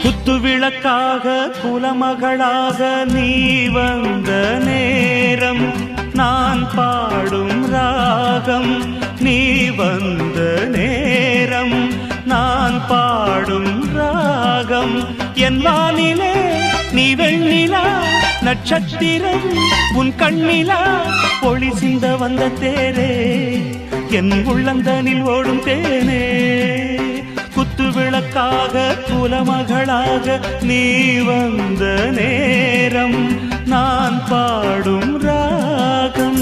குத்துவிளக்காக குலமகளாக நீ வந்த நேரம் நான் பாடும் ராகம் நீ வந்த நேரம் நான் பாடும் ராகம் என் வானிலே நீ வெண்ணிலா நட்சத்திரம் உன் கண்ணிலா ஒளி சிந்த வந்த தேரே என் உள்ளந்தனில் ஓடும் தேனே குத்துவிளக்காக குலமகளாக நீ வந்த நேரம் நான் பாடும் ராகம்